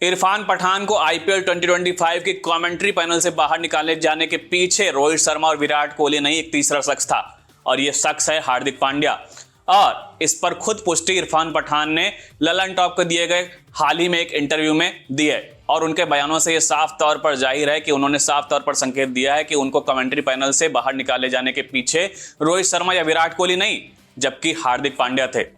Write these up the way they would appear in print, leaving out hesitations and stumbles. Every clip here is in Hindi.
इरफान पठान को आईपीएल 2025 के कमेंट्री पैनल से बाहर निकाले जाने के पीछे रोहित शर्मा और विराट कोहली नहीं, एक तीसरा शख्स था और यह शख्स है हार्दिक पांड्या। और इस पर खुद पुष्टि इरफान पठान ने ललन टॉप को दिए गए हाल ही में एक इंटरव्यू में दी है और उनके बयानों से यह साफ तौर पर जाहिर है कि उन्होंने साफ तौर पर संकेत दिया है कि उनको कमेंट्री पैनल से बाहर निकाले जाने के पीछे रोहित शर्मा या विराट कोहली नहीं, जबकि हार्दिक पांड्या थे।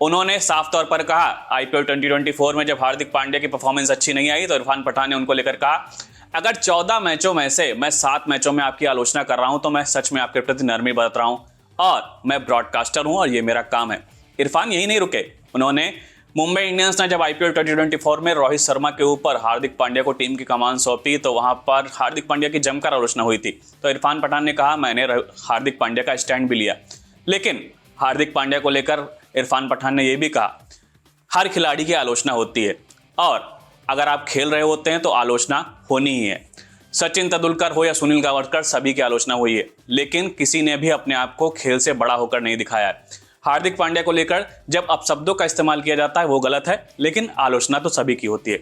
उन्होंने साफ तौर पर कहा, आईपीएल 2024 में जब हार्दिक पांड्या की परफॉर्मेंस अच्छी नहीं आई तो इरफान पठान ने उनको लेकर कहा, अगर 14 मैचों में से मैं 7 मैचों में आपकी आलोचना कर रहा हूं तो मैं सच में आपके प्रति नरमी बरत रहा हूं और मैं ब्रॉडकास्टर हूं और ये मेरा काम है। इरफान यही नहीं रुके, उन्होंने मुंबई इंडियंस ने जब आईपीएल 2024 में रोहित शर्मा के ऊपर हार्दिक पांड्या को टीम की कमान सौंपी तो वहां पर हार्दिक पांड्या की जमकर आलोचना हुई थी। तो इरफान पठान ने कहा, मैंने हार्दिक पांड्या का स्टैंड भी लिया। लेकिन हार्दिक पांड्या को लेकर इरफान पठान ने यह भी कहा, हर खिलाड़ी की आलोचना होती है और अगर आप खेल रहे होते हैं तो आलोचना होनी ही है। सचिन तेंदुलकर हो या सुनील गावस्कर, सभी की आलोचना हुई है, लेकिन किसी ने भी अपने आप को खेल से बड़ा होकर नहीं दिखाया है। हार्दिक पांड्या को लेकर जब अपशब्दों का इस्तेमाल किया जाता है वो गलत है, लेकिन आलोचना तो सभी की होती है।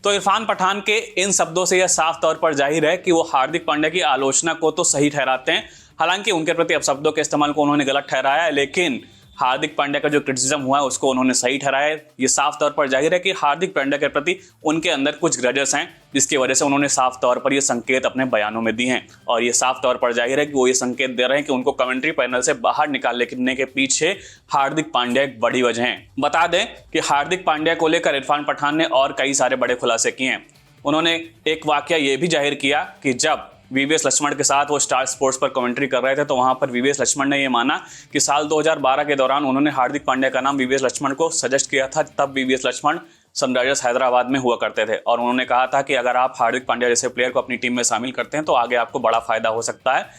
तो इरफान पठान के इन शब्दों से यह साफ तौर पर जाहिर है कि वो हार्दिक पांड्या की आलोचना को तो सही ठहराते हैं, हालांकि उनके प्रति अपशब्दों के इस्तेमाल को उन्होंने गलत ठहराया है, लेकिन हार्दिक पांड्या का जो क्रिटिसिज्म हुआ है उसको उन्होंने सही ठहराया है। ये साफ तौर पर जाहिर है कि हार्दिक पांड्या के प्रति उनके अंदर कुछ ग्रजेस हैं, जिसकी वजह से उन्होंने साफ तौर पर ये संकेत अपने बयानों में दिए हैं और ये साफ तौर पर जाहिर है कि वो ये संकेत दे रहे हैं कि उनको कमेंट्री पैनल से बाहर निकालने के पीछे हार्दिक पांड्या एक बड़ी वजह है। बता दें कि हार्दिक पांड्या को लेकर इरफान पठान ने और कई सारे बड़े खुलासे किए हैं। उन्होंने एक वाकया ये भी जाहिर किया कि जब वीवीएस लक्ष्मण के साथ वो स्टार स्पोर्ट्स पर कमेंट्री कर रहे थे तो वहां पर वीवीएस लक्ष्मण ने ये माना कि साल 2012 के दौरान उन्होंने हार्दिक पांड्या का नाम वीवीएस लक्ष्मण को सजेस्ट किया था। तब वीवीएस लक्ष्मण सनराइजर्स हैदराबाद में हुआ करते थे और उन्होंने कहा था कि अगर आप हार्दिक पांड्या जैसे प्लेयर को अपनी टीम में शामिल करते हैं तो आगे आपको बड़ा फायदा हो सकता है।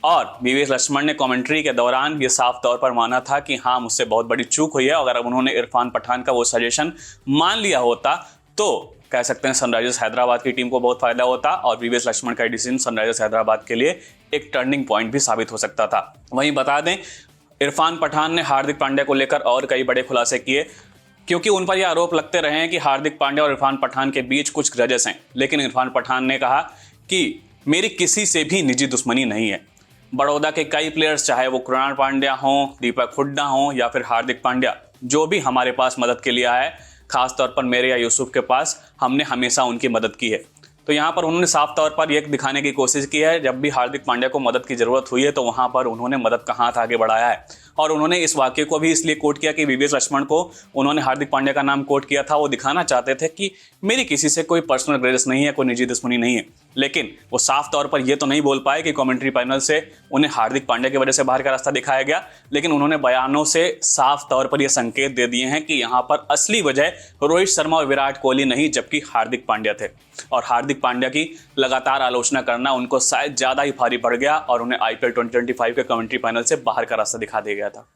और वीवीएस लक्ष्मण ने कमेंट्री के दौरान ये साफ तौर पर माना था कि हाँ, मुझसे बहुत बड़ी चूक हुई है। अगर उन्होंने इरफान पठान का वो सजेशन मान लिया होता तो कह सकते हैं सनराइजर्स हैदराबाद की टीम को बहुत फायदा होता और वीवीएस लक्ष्मण का डिसीजन सनराइजर्स हैदराबाद के लिए एक टर्निंग पॉइंट भी साबित हो सकता था। वहीं बता दें, इरफान पठान ने हार्दिक पांड्या को लेकर और कई बड़े खुलासे किए, क्योंकि उन पर यह आरोप लगते रहे हैं कि हार्दिक पांड्या और इरफान पठान के बीच कुछ ग्रजेस हैं। लेकिन इरफान पठान ने कहा कि मेरी किसी से भी निजी दुश्मनी नहीं है। बड़ौदा के कई प्लेयर्स, चाहे वो कृणाल पांड्या हों, दीपक हुड्डा हों या फिर हार्दिक पांड्या, जो भी हमारे पास मदद के लिए आए, खास तौर पर मेरे या यूसुफ के पास, हमने हमेशा उनकी मदद की है। तो यहाँ पर उन्होंने साफ तौर पर यह दिखाने की कोशिश की है, जब भी हार्दिक पांड्या को मदद की जरूरत हुई है तो वहाँ पर उन्होंने मदद का हाथ आगे बढ़ाया है। और उन्होंने इस वाक्य को भी इसलिए कोट किया कि वीवीएस लक्ष्मण को उन्होंने हार्दिक पांड्या का नाम कोट किया था, वो दिखाना चाहते थे कि मेरी किसी से कोई पर्सनल ग्रेजेस नहीं है, कोई निजी दुश्मनी नहीं है। लेकिन वो साफ तौर पर ये तो नहीं बोल पाए कि कमेंट्री पैनल से उन्हें हार्दिक पांड्या की वजह से बाहर का रास्ता दिखाया गया, लेकिन उन्होंने बयानों से साफ तौर पर यह संकेत दे दिए हैं कि यहाँ पर असली वजह रोहित शर्मा और विराट कोहली नहीं, जबकि हार्दिक पांड्या थे। और हार्दिक पांड्या की लगातार आलोचना करना उनको शायद ज़्यादा ही भारी पड़ गया और उन्हें आईपीएल 2025 के कमेंट्री पैनल से बाहर का रास्ता दिखा दिया गया था।